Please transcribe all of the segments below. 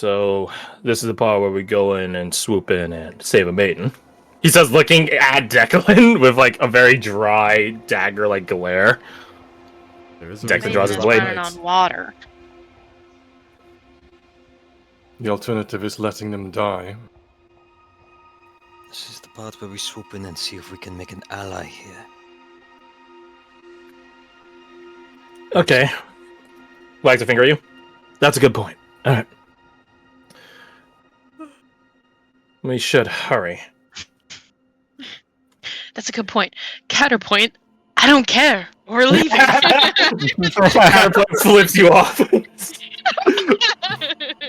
So this is the part where we go in and swoop in and save a maiden. He says, looking at Declan with like a very dry dagger-like glare. Declan draws his blade. On water. The alternative is letting them die. This is the part where we swoop in and see if we can make an ally here. Okay. Wags a finger at you. That's a good point. All right. We should hurry. That's a good point. Counterpoint. I don't care. We're leaving. Counterpoint flips you off.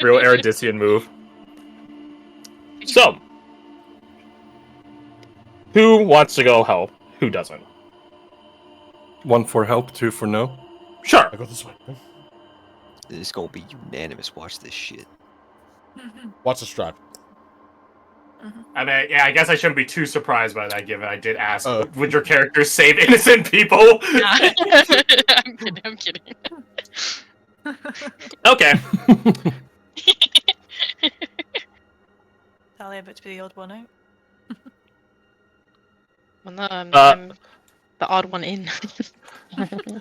Real Erudition move. So, who wants to go help? Who doesn't? 1 for help, 2 for no. Sure. I go this way. It's gonna be unanimous. Watch this shit. Watch the strap. I mean, yeah, I guess I shouldn't be too surprised by that, given I did ask, would your characters save innocent people? I'm kidding. Okay. Talia, but to be the odd one out. Well, no, I'm the odd one in.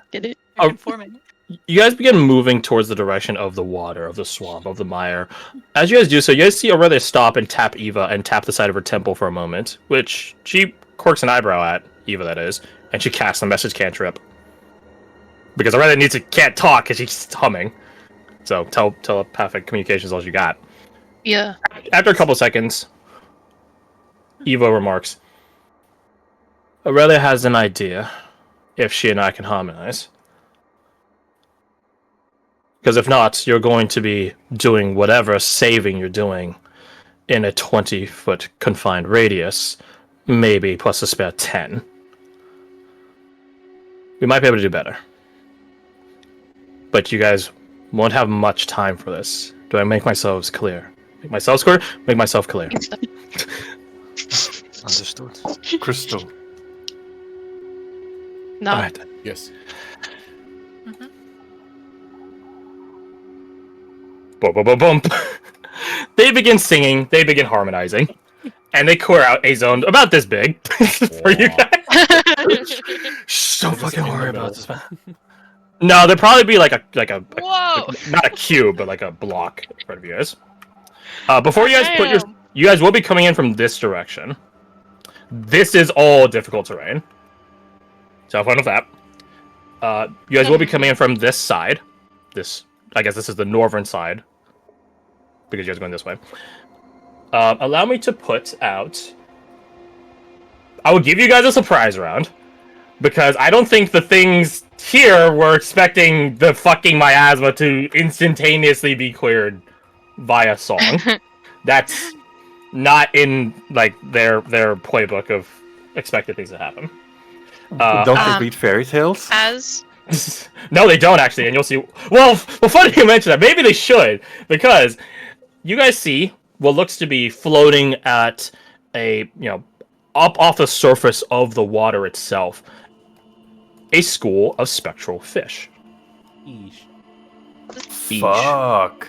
Get it? You're conforming. You guys begin moving towards the direction of the water, of the swamp, of the mire. As you guys do so, you guys see Aurelia stop and tap Eva and tap the side of her temple for a moment, which she quirks an eyebrow at, Eva that is, and she casts a message cantrip. Because Aurelia can't talk because she's humming. So telepathic communication is all you got. Yeah. After a couple seconds, Eva remarks, Aurelia has an idea, if she and I can harmonize. Because if not, you're going to be doing whatever saving you're doing in a 20-foot confined radius, maybe plus a spare 10. We might be able to do better. But you guys won't have much time for this. Do I make myself clear? Make myself clear? Make myself clear. Understood. Crystal. No. All right. Yes. Boom, boom, boom, boom. They begin singing, they begin harmonizing, and they clear out a zone about this big for you guys. Shh, don't fucking worry about this, man. No, there'd probably be like a Whoa! not a cube, but like a block in front of you guys. Before you guys you guys will be coming in from this direction. This is all difficult terrain. So have fun with that. You guys will be coming in from this side. I guess this is the northern side. Because you guys are going this way. Allow me to put out... I will give you guys a surprise round. Because I don't think the things here were expecting the fucking miasma to instantaneously be cleared via song. That's not in like their playbook of expected things to happen. Don't they read fairy tales? No, they don't actually, and you'll see. Well, funny you mention that. Maybe they should, because you guys see what looks to be floating at a up off the surface of the water itself, a school of spectral fish. Fish. Fuck.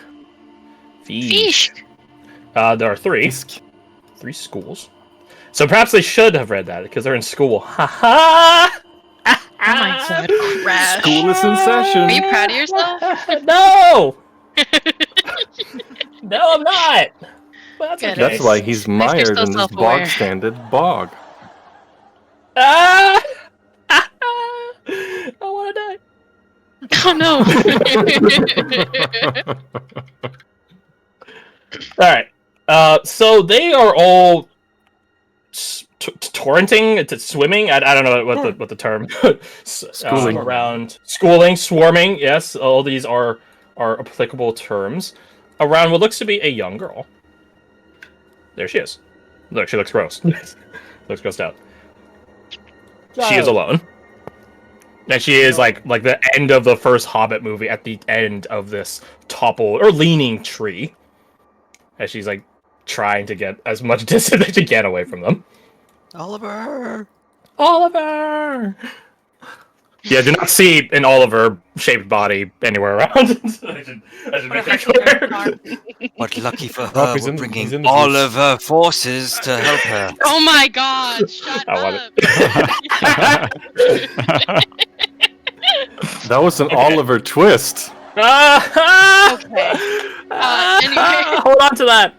Fish. There are three schools. So perhaps they should have read that because they're in school. Ha ha! Oh my god, crash. School is in session. Are you proud of yourself? No! No, I'm not! Well, that's okay. That's why he's mired in this self-aware. bog-standard bog. Ah! I want to die. Oh no! Alright. So they are all torrenting, it's swimming. I don't know what the term. Schooling. Around schooling, swarming. Yes, all these are applicable terms around what looks to be a young girl. There she is. Look, she looks gross. Looks grossed out. She is alone. And she is like the end of the first Hobbit movie at the end of this toppled or leaning tree. As she's like trying to get as much distance as she can away from them. Oliver! Oliver! Yeah, do not see an Oliver-shaped body anywhere around. I should make that clear. But lucky for Oh, her, he's we're in the- bringing he's in the all juice. of her forces to help her. Oh my god, shut I want up. That was an Oliver twist. Okay. Anyway. Hold on to that.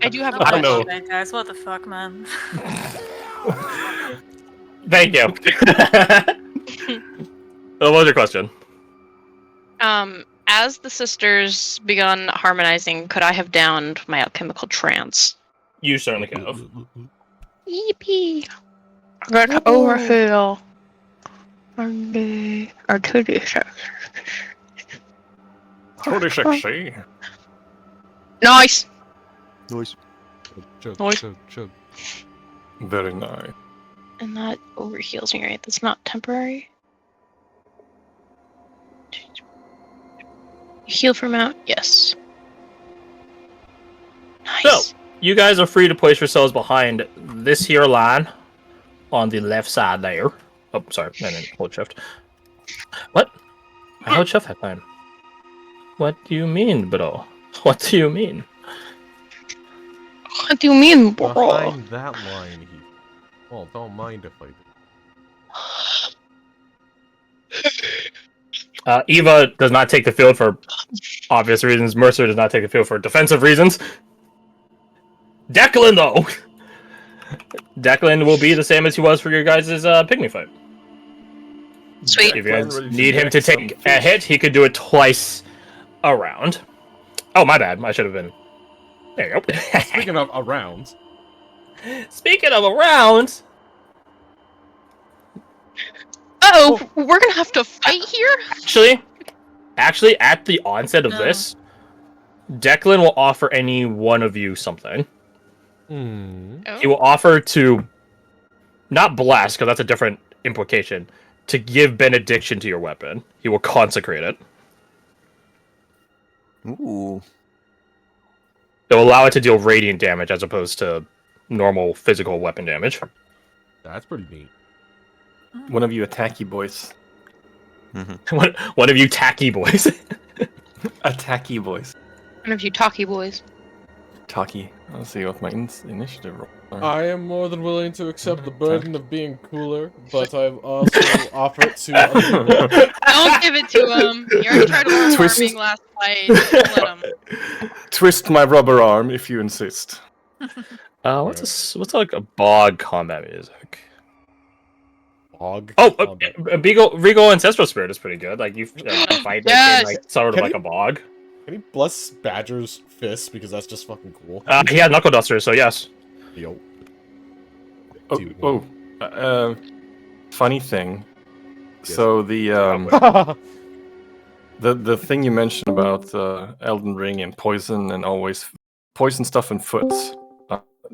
I do have a I don't know. question. Guys, what the fuck, man? Thank you. What was your question? As the sisters begun harmonizing, could I have downed my alchemical trance? You certainly could have. Yippee! I got to overfill. And the artillery sex. 26C. Nice! Noise. Chug, Noise. chug, chug. Very nice. And that overheals me, right? That's not temporary? Heal from out? Yes. Nice. So, you guys are free to place yourselves behind this here line on the left side there. Oh, sorry. No, hold shift. What? I held shift that time. What do you mean, bro? What do you mean? What do you mean, bro? Behind that line, he. Well, don't mind if I do. Eva does not take the field for obvious reasons. Mercer does not take the field for defensive reasons. Declan, though! Declan will be the same as he was for your guys' pygmy fight. Sweet. If you guys need him to take a hit, he could do it twice a round. Oh, my bad. I should have been... There you go. Speaking of around, Speaking of a round... Uh-oh, we're gonna have to fight here? Actually, at the onset of No. this, Declan will offer any one of you something. Oh. He will offer to... Not bless, because that's a different implication. To give benediction to your weapon. He will consecrate it. Ooh. It will allow it to deal radiant damage as opposed to normal physical weapon damage. that's pretty neat. One of you attacky boys. One of you tacky boys. Attacky boys. One of you talkie boys. Talkie. Let's see what my initiative roll. I am more than willing to accept the burden of being cooler, but I've also offered to. Don't give it to him. You already tried to Twist. warming last fight. Don't let him. Twist my rubber arm if you insist. What's like a bog combat music? Bog. Oh, Regal Ancestral Spirit is pretty good. Like you fight Yes! in, like sort of Can like you- a bog. Can you bless Badger's fist because that's just fucking cool. He had Knuckle Duster, so yes. Yo. Funny thing. Yes. So the the thing you mentioned about Elden Ring and poison and always poison stuff and foots.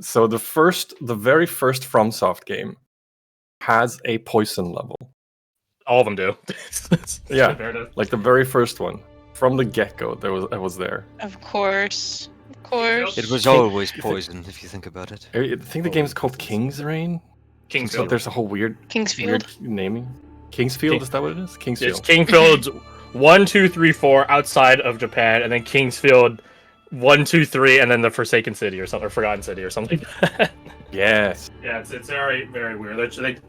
So the very first FromSoft game has a poison level. All of them do. Yeah, like the very first one from the get-go. I was there. Of course. Of course. It was always poison, if you think about it. I think the game is called King's Reign. So Kingsfield. there's a whole weird Kingsfield. naming. Kingsfield, is that what it is? Kingsfield. It's Kingfield's 1, 2, 3, 4 outside of Japan, and then Kingsfield 1, 2, 3, and then the Forsaken City or something, or Forgotten City or something. Yes. Yeah, it's very, very weird.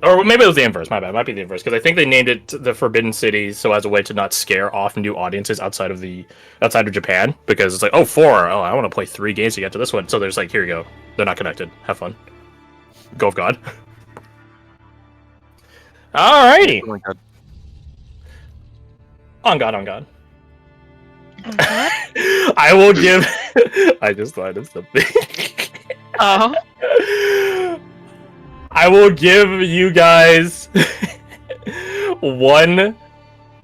Or maybe it was the inverse. My bad. It might be the inverse because I think they named it the Forbidden City so as a way to not scare off new audiences outside of Japan because it's like, oh, 4. Oh, I want to play 3 games to get to this one. So there's like, here you go. They're not connected. Have fun. Go of God. Alrighty. Oh my god. On God, on God. Oh, what? I will give. I just thought of something. Oh. I will give you guys one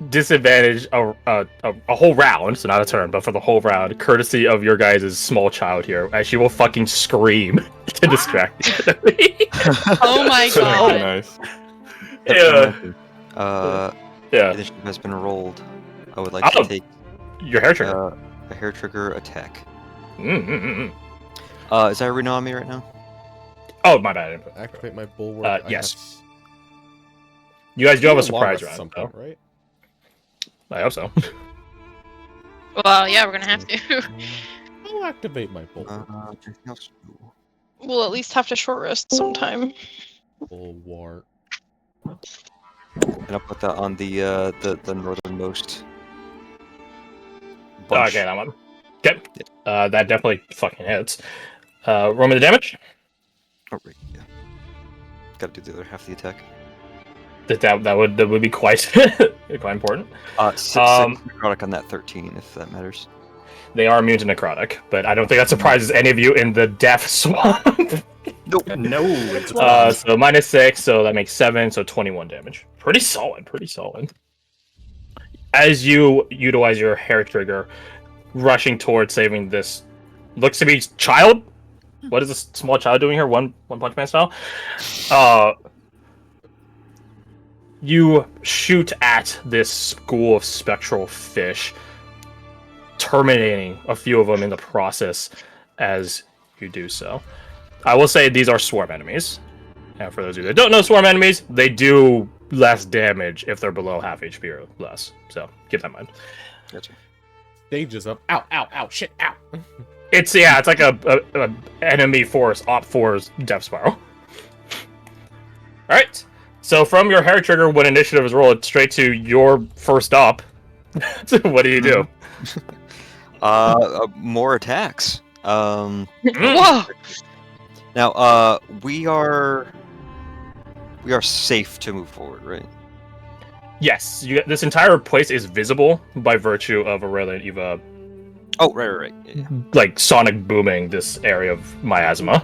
disadvantage a whole round, so not a turn, but for the whole round, courtesy of your guys' small child here, as she will fucking scream to distract the enemy. Oh my Oh, god. nice. Yeah. Yeah. Initiative has been rolled. I would like Oh. to take Your hair trigger. a hair trigger attack. Mm. Is that arena on me right now? Oh, my bad. Activate my bulwark. I yes. have You guys do have a You'll surprise log us round, something, though. right? I hope so. Well, yeah, we're gonna have to. I'll activate my bolt. Anything else? We'll at least have to short rest sometime. Bulwark. And I'll put that on the northernmost bunch. Okay, that one. Okay. That definitely fucking hits. Roll me the damage. Oh, right, yeah. Gotta do the other half of the attack. That would be quite quite important. Six necrotic on that 13, if that matters. They are immune to necrotic, but I don't think that surprises any of you in the death swamp. Nope. No, it's So -6, so that makes 7, so 21 damage. Pretty solid, pretty solid. As you utilize your hair trigger, rushing towards saving this, looks to be child. What is this small child doing here? One Punch Man style. You shoot at this school of spectral fish, terminating a few of them in the process as you do so. I will say these are swarm enemies. And for those of you that don't know swarm enemies, they do less damage if they're below half HP or less. So keep that in mind. Gotcha. Stages of ow, shit, ow. It's like a enemy force, Op 4's Death Spiral. Alright. So from your hair trigger, when initiative is rolled, straight to your first up. What do you do? More attacks. Whoa! Now, we are safe to move forward, right? Yes, this entire place is visible by virtue of Aurelia and Eva, Oh, right. Yeah. like sonic booming this area of miasma.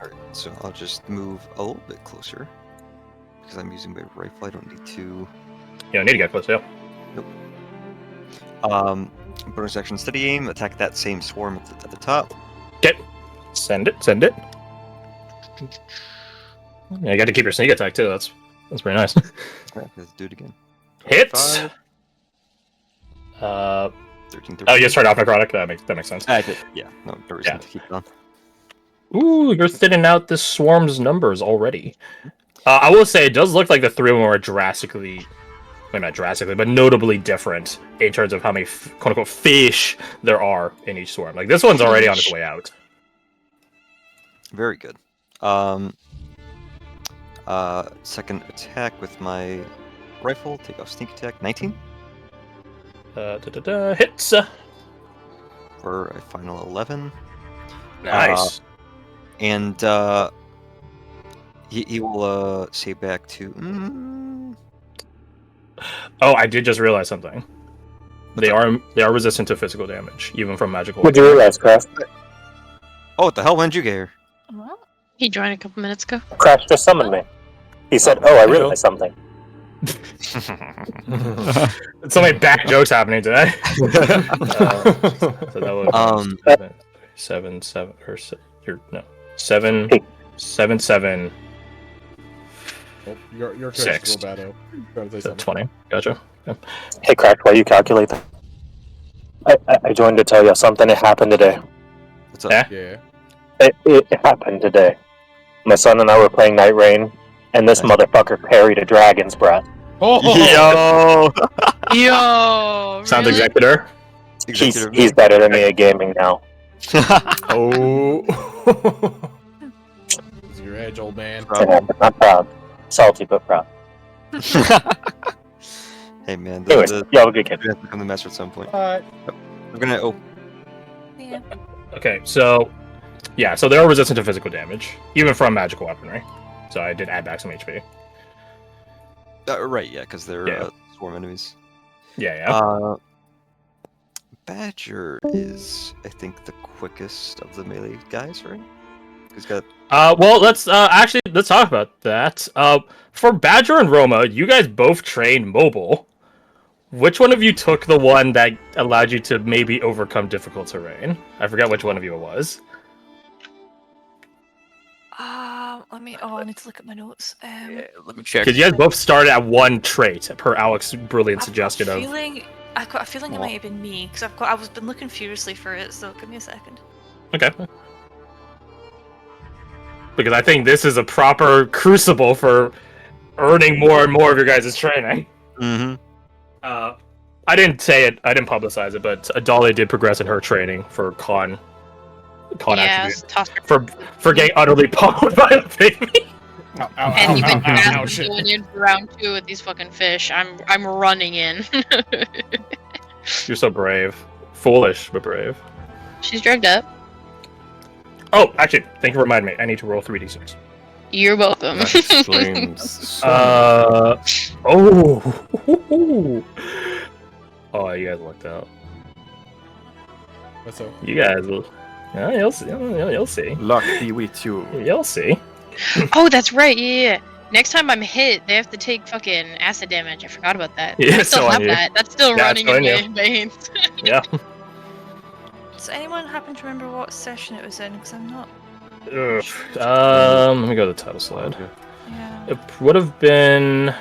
Alright, so I'll just move a little bit closer. Because I'm using my rifle, I don't need to... You don't need to get close, yeah. Bonus action steady aim, attack that same swarm at the top. Okay. Send it. Yeah, you got to keep your sneak attack too. That's pretty nice. Alright, let's do it again. Hits. 5, 13, Oh, you started off necrotic. That makes sense. I did. Yeah, no reason Yeah. to keep it on. Ooh, you're thinning out this swarm's numbers already. I will say it does look like the three of them are drastically, well, not drastically, but notably different in terms of how many quote-unquote fish there are in each swarm. Like this one's already on its way out. Very good. Second attack with my rifle. Take off sneak attack. 19 Hits. for a final 11. Nice. And he will say back to. Oh, I did just realize something. They are resistant to physical damage, even from magical. What'd you realize, Craft? Oh, what the hell? When did you get here? He joined a couple minutes ago. Craft just summoned me. He said, "Oh, I realized something." So many bad jokes happening today. So that would seven or no 7 7 7 Oh, your Six. Roberto. Gotta say so something. 20. Gotcha. Yeah. Hey, Craft, while you calculate that, I joined to tell you something that happened today. What's up? Yeah. Yeah. It happened today. My son and I were playing Night Rain, and this motherfucker parried a dragon's breath. Oh, Yo! Yo! Sounds really? executor. He's better than me at gaming now. Oh. This is your edge, old man. It happened. I'm proud. Salty, but proud. Hey man, Anyways, you have a good kid. we have to become the master at some point. Alright. We're gonna. Oh, Okay, so yeah, so they're resistant to physical damage, even from magical weaponry. So I did add back some HP. right, yeah, because they're Yeah. swarm enemies. Yeah. Badger is, I think, the quickest of the melee guys, right? He's got. Well, let's talk about that. For Badger and Roma, you guys both train mobile. Which one of you took the one that allowed you to maybe overcome difficult terrain? I forgot which one of you it was. I need to look at my notes. Let me check. Because you guys both started at one trait, per Alex's brilliant suggestion of. I've got a feeling it might have been me because I've been looking furiously for it. So give me a second. Okay. Because I think this is a proper crucible for earning more and more of your guys' training. Mm-hmm. I didn't say it. I didn't publicize it, but Dolly did progress in her training for con attribute for getting utterly pummeled by a pygmy. And you've been shit. going in for round 2 with these fucking fish. I'm running in. You're so brave, foolish but brave. She's drugged up. Oh, actually, thank you for reminding me. I need to roll 3d6. You're welcome. That explains. Oh, you guys lucked out. What's up? You guys will. Yeah, you'll see. Luck be with you. You'll see. Oh, that's right. Yeah. Next time I'm hit, they have to take fucking acid damage. I forgot about that. Yeah, I still so on have you. that. That's still Yeah, running it's in on my veins. Yeah. Does anyone happen to remember what session it was in? Because I'm not. Ugh. Let me go to the title slide. Yeah. It would have been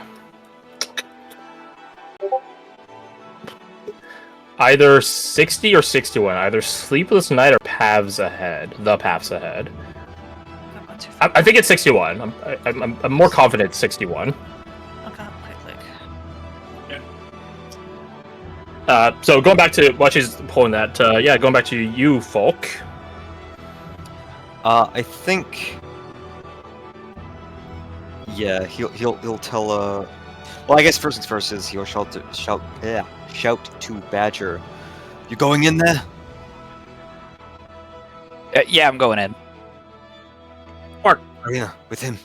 either 60 or 61. Either Sleepless Night or Paths Ahead. The Paths Ahead. I've gone too far. I think it's 61. I'm more confident it's 61. Okay, have a quick look. So going back to what she's pulling that, going back to you, Folk. I think. Yeah, he'll tell. Well, I guess first things first is he'll shout to Badger. You going in there? Yeah, I'm going in. Arena with him.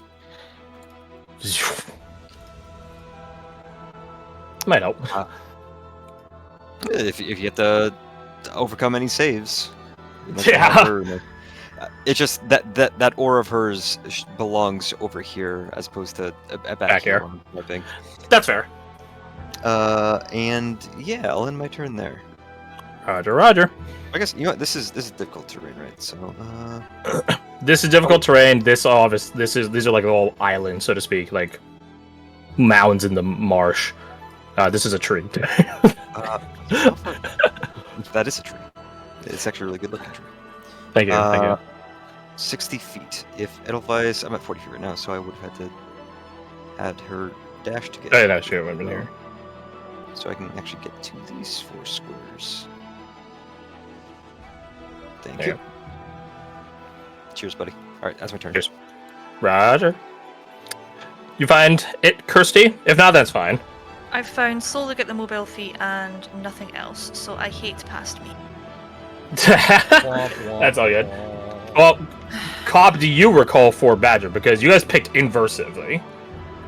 Might help. If you get to overcome any saves. Yeah. It's just that aura of hers belongs over here as opposed to back here. I think. That's fair. And yeah, I'll end my turn there. Roger. I guess you know what, this is difficult terrain, right? So This is difficult terrain. These are like little islands, so to speak, like mounds in the marsh. This is a tree. that is a tree. It's actually a really good looking tree. Thank you. 60 feet. If Edelweiss, I'm at 40 feet right now, so I would have had to add her dash to get. Oh, yeah, no, sure, I've been here. So I can actually get to these 4 squares. Thank There you. Cheers, buddy. All right, that's my turn. Cheers. Roger. You find it, Kirsty? If not, that's fine. I've found slowly get the mobile feet and nothing else, so I hate past me. That's all good. Well, Cobb, do you recall for Badger? Because you guys picked inversively.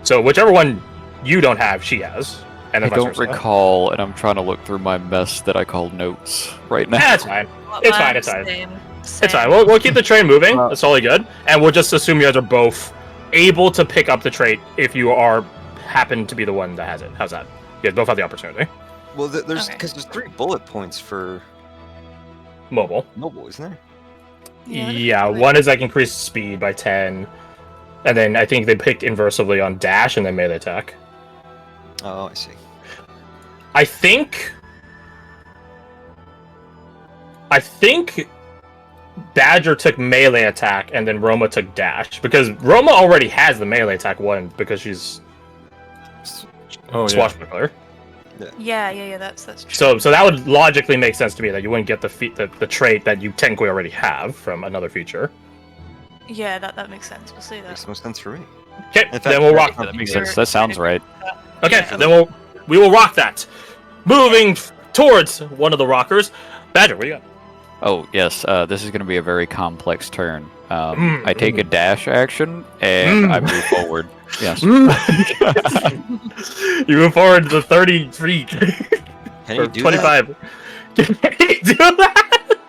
So whichever one you don't have, she has. And I then vice don't versa. recall, and I'm trying to look through my mess that I call notes right now. That's fine. It's fine. It's fine. Same. It's fine. We'll keep the train moving. That's totally good. And we'll just assume you guys are both able to pick up the trait if you happen to be the one that has it. How's that? You guys both have the opportunity. Well, there's Okay. because there's 3 bullet points for Mobile. mobile, isn't there? Yeah, one is like increased speed by 10. And then I think they picked inversively on dash and then melee attack. Oh, I see. I think Badger took melee attack and then Roma took dash because Roma already has the melee attack one because she's swashbuckler. Yeah, that's true. So that would logically make sense to me that you wouldn't get the trait that you technically already have from another feature. Yeah, that makes sense. We'll say Makes that. no sense for me. Okay, In fact, then we'll rock That that. makes sense. That sounds right. Okay, Yeah. then we will rock that. Moving towards one of the rockers. Badger, what do you got? Oh, yes, this is going to be a very complex turn. I take a dash action, and I move forward. Yes. You move forward to 30 feet. Can Or you do 25. Can you do that?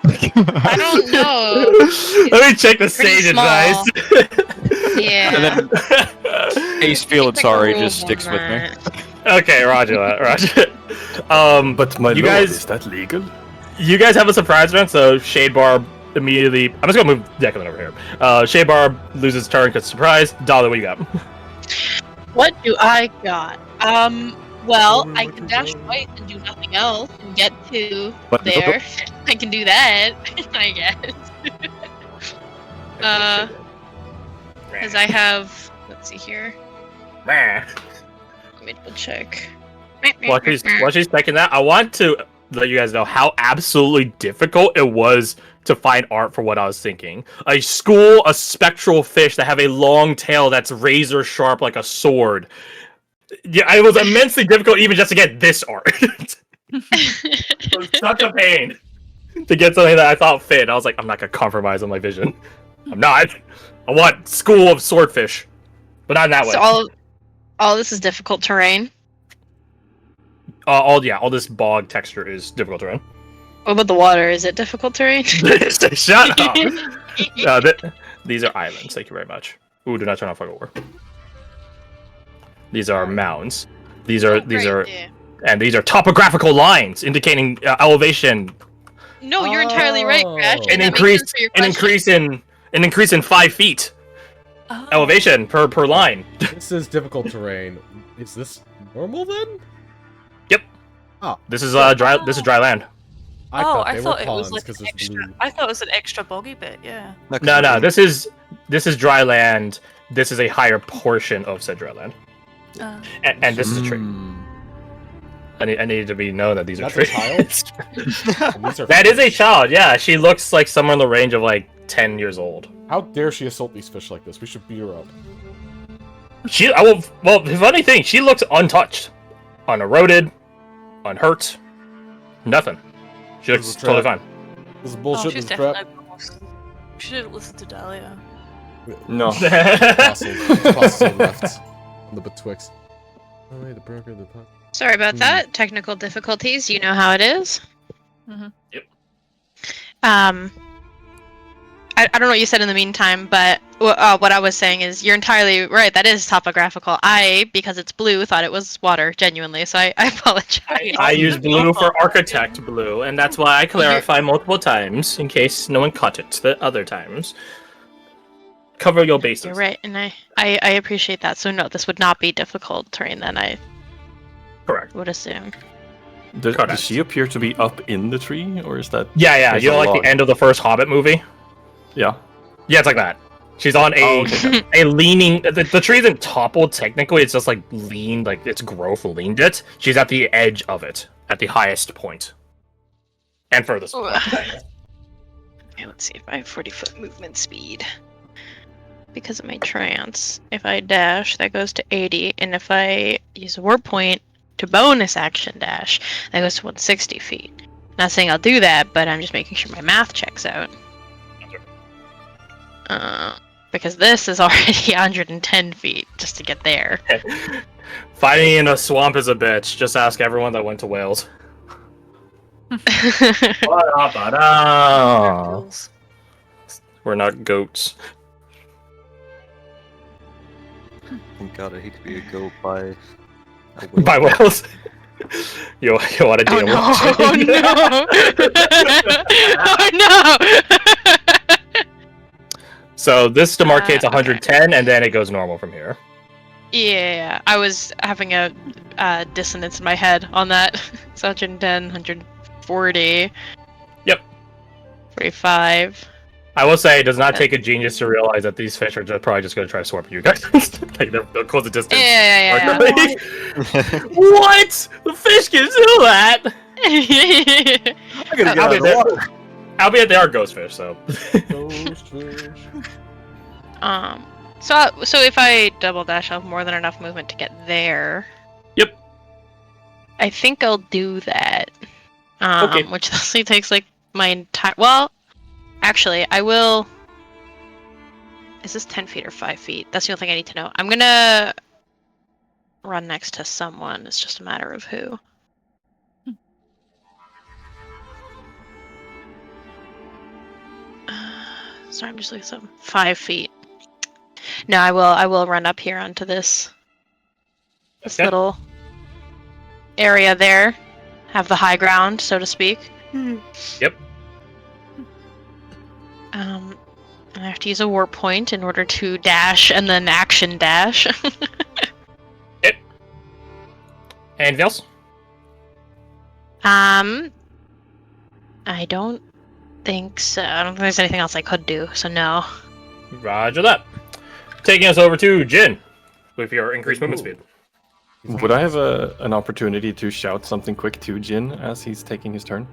I don't know. Let me check the Pretty stage small. advice. Yeah. And then Ace feeling Check the sorry rules just sticks on with me. that. Okay, roger that, roger. But my you lord, guys- is that legal? You guys have a surprise event, so Shade Barb immediately. I'm just gonna move Declan over here. Shade Barb loses turn because surprise. Dolly, what you got? What do I got? Well, I can dash twice and do nothing else and get to What? there. I can do that, I guess. Because I have, let's see here. Meh. Let me double check. While she's checking that, I want to let you guys know how absolutely difficult it was to find art for what I was thinking. A school of spectral fish that have a long tail that's razor sharp like a sword. Yeah, it was immensely difficult even just to get this art. It was such a pain to get something that I thought fit. I was like, I'm not gonna compromise on my vision. I'm not. I want school of swordfish, but not in that way. So all this is difficult terrain. All this bog texture is difficult to run. What about the water? Is it difficult terrain? Shut up. No, these are islands. Thank you very much. Ooh, do not turn off fog of war. These are mounds. These are and these are topographical lines indicating elevation. No, you're entirely right, Crash. An increase in 5 feet elevation per line. This is difficult terrain. Is this normal then? Yep. Oh, this is dry land. I I they thought were it was ponds like 'cause an it's extra. blue. I thought it was an extra boggy bit. Yeah. No. This is dry land. This is a higher portion of said dry land. And this is a tree. I need to be known that these are trees. That is a child. Yeah, she looks like somewhere in the range of like 10 years old. How dare she assault these fish like this? We should beat her up. Well, the funny thing, she looks untouched, uneroded, unhurt, nothing. She looks totally fine. This is bullshit. She's This is crap. definitely She should listen to Dahlia. No. Fossils are left on the betwixt. Oh, wait, the broker, the pot. Sorry about that. Technical difficulties. You know how it is. Yep. I don't know what you said in the meantime, but what I was saying is you're entirely right. That is topographical. Because it's blue, thought it was water, genuinely. So I apologize. I use blue for architect blue, and that's why I clarify multiple times in case no one caught it the other times. Cover your bases. You're right, and I appreciate that. So no, this would not be difficult terrain then, I Correct. would assume. Does she appear to be up in the tree, or is that? Yeah. there's You know, a like log? the end of the first Hobbit movie. Yeah. Yeah, it's like that. She's on a leaning. The tree isn't toppled technically. It's just like leaned, like its growth leaned it. She's at the edge of it, at the highest point, and furthest. Okay, let's see if I have 40-foot movement speed. Because of my trance, if I dash, that goes to 80, and if I use a warp point to bonus action dash, that goes to 160 feet. Not saying I'll do that, but I'm just making sure my math checks out. Because this is already 110 feet just to get there. Fighting in a swamp is a bitch. Just ask everyone that went to Wales. We're not goats. Thank God, I hate to be a goat by. By Wales. You want to deal with Oh no! Oh no! So this demarcates 110, and then it goes normal from here. Yeah, I was having a dissonance in my head on that. It's 110, 140. Yep. 45. I will say, it does not take a genius to realize that these fish are probably just going to try to swap you guys. Like, they'll close the distance. Yeah. What? The fish can do that? I gotta get out of the water. Albeit they are ghost fish, so. Ghost fish. So if I double dash, I'll have more than enough movement to get there. Yep. I think I'll do that. Okay. Which actually takes like my entire. Well, actually, I will. Is this 10 feet or 5 feet? That's the only thing I need to know. I'm gonna run next to someone. It's just a matter of who. Sorry, I'm just looking at something. 5 feet. No, I will run up here onto this Okay. little area there. Have the high ground, so to speak. Yep. And I have to use a warp point in order to dash and then action dash. Yep. Anything else? I don't think so. I don't think there's anything else I could do, so no. Roger that. Taking us over to Jin. with your increased movement speed. Would I have an opportunity to shout something quick to Jin as he's taking his turn?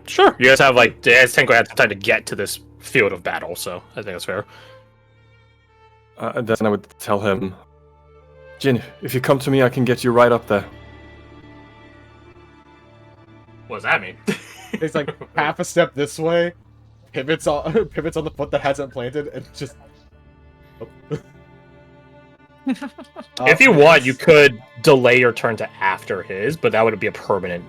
Sure. You guys have as Tenko had time to get to this field of battle, so I think that's fair. Then I would tell him, Jin, if you come to me, I can get you right up there. What does that mean? It's like half a step this way, pivots on the foot that hasn't planted, and just. If you want, you could delay your turn to after his, but that would be a permanent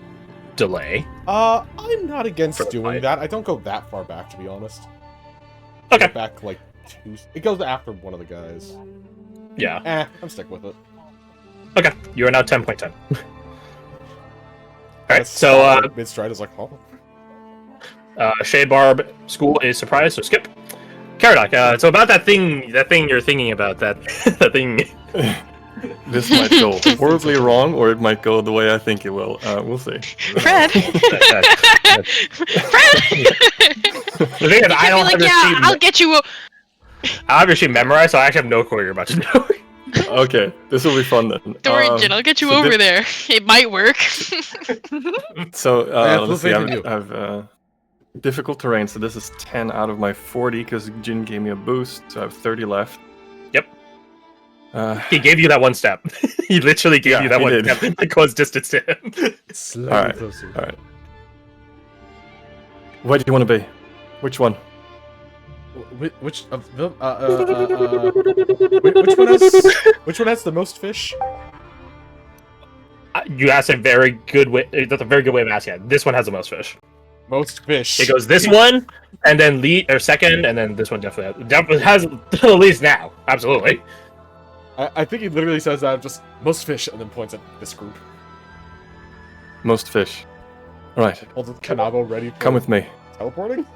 delay. I'm not against For the doing fight. that. I don't go that far back, to be honest. Okay. Back like 2. It goes after one of the guys. Yeah. I'm stuck with it. Okay. You are now 10.10. Alright, so mid stride is like, oh. Shade Barb School is surprised, so skip. Caradoc, so about that thing you're thinking about, that thing. This might go horribly wrong, or it might go the way I think it will. We'll see. Fred. Fred. The thing is, I don't have your sheet. I'll get you. I have your sheet memorized, so I actually have no clue what you're about to do. Okay, this will be fun then. Don't worry, Jin, I'll get you so over there. It might work. So let's see. faith in you. I have difficult terrain, so this is 10 out of my 40 because Jin gave me a boost, so I have 30 left. Yep. He gave you that one step. He literally gave you that he one did. step that caused distance to him. Slightly Alright. closer. All right. Where do you want to be? Which one? Which of the which one has the most fish? You asked a very good way. That's a very good way of asking it. This one has the most fish. Most fish. It goes this one, and then lead or second, and then this one definitely has the least now. Absolutely. I think he literally says that just most fish and then points at this group. Most fish. All right. All the Kanabo ready for Come with me. teleporting?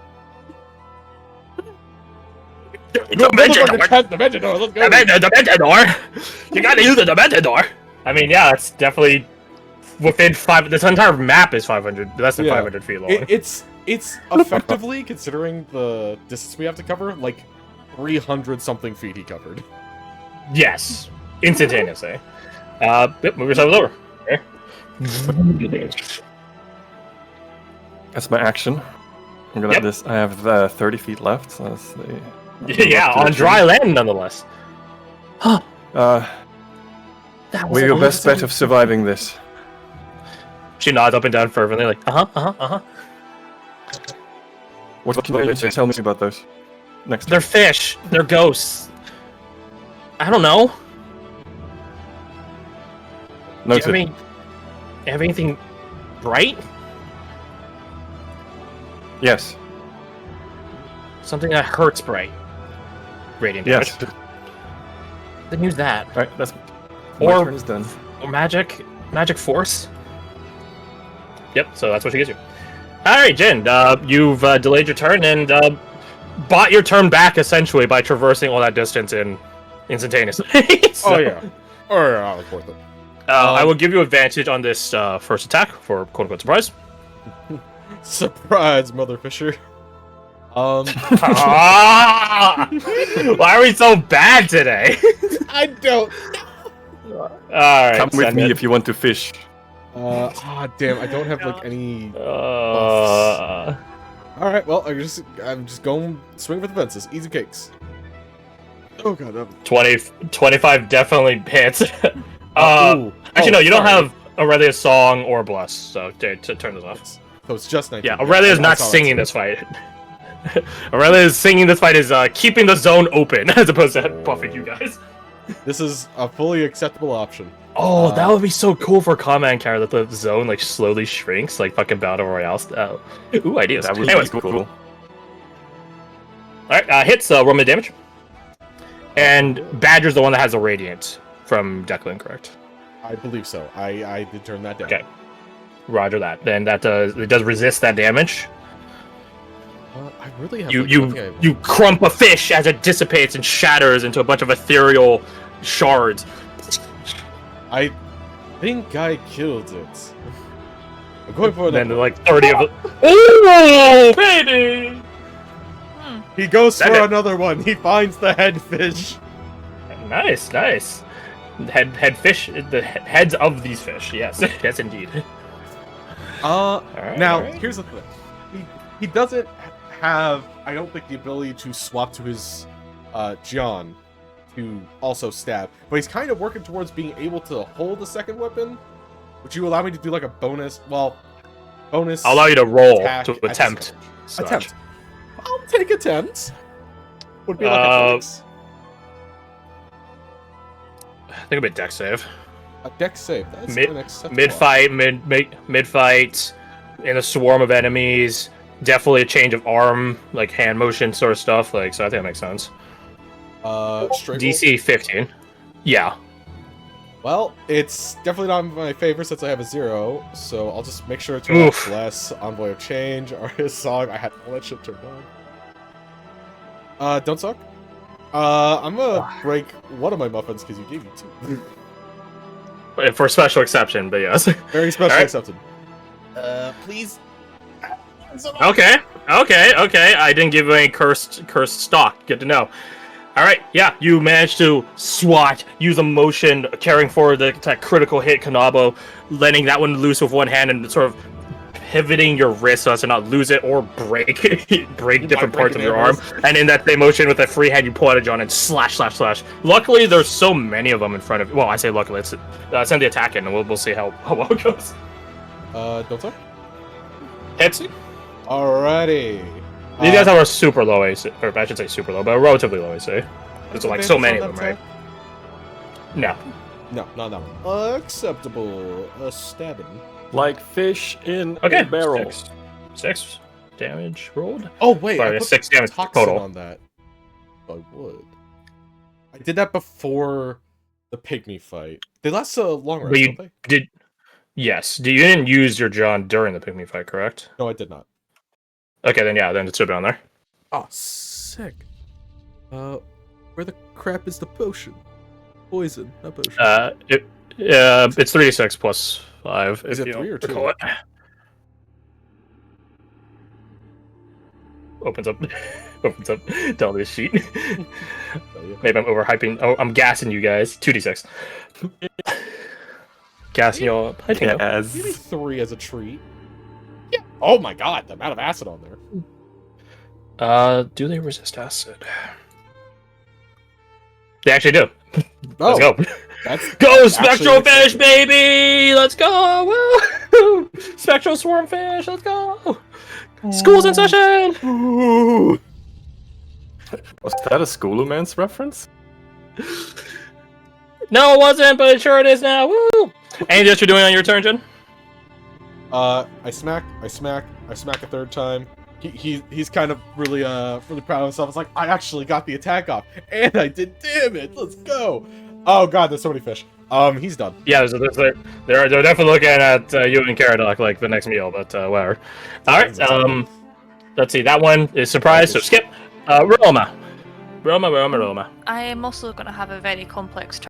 Dimension door. Dimension door, let's go! Dimension door. You gotta use the dimension door. I mean, yeah, that's definitely within 5. This entire map is 500, less than 500 feet long. It's effectively, considering the distance we have to cover, like 300 something feet he covered. Yes, instantaneously. Yep, move yourself over. Okay. That's my action. I'm gonna Yep. this. I have 30 feet left. So that's the. Yeah, on dry land, nonetheless. We're your best bet of surviving this. She nods up and down fervently, like, What can you tell me about those? Next. They're fish. They're ghosts. I don't know. Do Noted. you have anything bright? Yes. Something that hurts bright. Radiant damage. Yes. Then use that. All right. That's. Or- My turn is done. Or magic force. Yep. So that's what she gives you. All right, Jin. You've delayed your turn and bought your turn back essentially by traversing all that distance instantaneously. So, Oh yeah. That was worth it. I will give you advantage on this first attack for quote unquote surprise. Surprise, Mother Fisher. Ah! Why are we so bad today? I don't. All right, Come with send me it. if you want to fish. Damn, I don't have like any. Uh, All right, well, I'm just going swing for the fences, easy cakes. Oh god, that 25 definitely hits. Ooh. Actually, no, you don't sorry. have Aurelia's song or Bless, so to turn this off. So it's just 19. Yeah, Aurelia's not That's all singing that's this fight. Aurelia's singing this fight is keeping the zone open as opposed to buffing you guys. This is a fully acceptable option. Oh, that would be so cool for Command Carry that the zone like slowly shrinks, like fucking Battle Royale style. Ooh, ideas. That would Anyways, be cool. Alright, hits, roll me damage. And Badger's the one that has a Radiant from Declan, correct? I believe so. I did turn that down. Okay. Roger that. Then it does resist that damage. I really have. You crump a fish as it dissipates and shatters into a bunch of ethereal shards. I think I killed it. I'm going for And then another. like 30 of it. Oh, baby! He goes Send for it. another one. He finds the head fish. Nice. heads of these fish. Yes, yes, indeed. Now here's the thing. He doesn't have, I don't think, the ability to swap to his John to also stab, but he's kind of working towards being able to hold a second weapon. Would you allow me to do like a bonus? Well, bonus. I'll allow you to roll to attack attempt. Attempt. I'll take attempt. Would be like athletics. I think a bit dex save. A dex save. That's unacceptable. Mid fight, in a swarm of enemies. Definitely a change of arm, like hand motion sort of stuff. Like, so I think that makes sense. Straight DC 15. Yeah. Well, it's definitely not my favorite since I have a 0, so I'll just make sure to turn off Bless, Envoy of Change, Artist Song. I had all that shit turned on. Don't suck. I'm gonna break one of my muffins because you gave me 2. For special exception, but yes. Very special accepted. Please. Okay. I didn't give you any cursed stock. Good to know. All right, yeah, you managed to swat, use a motion, carrying forward that critical hit Kanabo, letting that one loose with one hand and sort of pivoting your wrist so as to not lose it or break different parts of your arm. And in that same motion, with a free hand, you pull out a John and slash. Luckily, there's so many of them in front of you. Well, I say luckily. Let's send the attack in, and we'll see how well it goes. Don't suck. Hits. Alrighty. These guys have a super low AC, or I should say super low, but a relatively low AC. There's like so many of them, right? No. No, not that one. Acceptable. Stabbing. Like fish in a barrel. 6 damage rolled. Oh wait, sorry, I put 6 damage toxin total on that. I would. I did that before the pygmy fight. They last a long rest, don't they? Yes. You didn't use your John during the pygmy fight, correct? No, I did not. Okay, then yeah, then it should be on there. Oh, sick. Where the crap is the potion? Poison, not potion. It's 3d6 plus 5. Is it 3 or 2? It. Opens up down this sheet. Maybe I'm overhyping. Oh, I'm gassing you guys. 2d6. Gassing you all up. Give me 3 as a treat. Yeah. Oh my god, the amount of acid on there. Do they resist acid? They actually do. Let's go. Go, Spectral Fish, baby! Let's go! Woo! Spectral Swarm Fish, let's go! School's in session! Ooh. Was that a Schoolumans reference? No, it wasn't, but sure it is now. Woo! Anything else you're doing on your turn, Jen? I smack a third time. He's kind of really proud of himself. It's like, I actually got the attack off, and I did damage. Let's go. Oh god, there's so many fish. He's done. Yeah, they're definitely looking at you and Caradoc like the next meal, but whatever. All right. Let's see. That one is surprised. So skip. Roma. I am also going to have a very complex turn.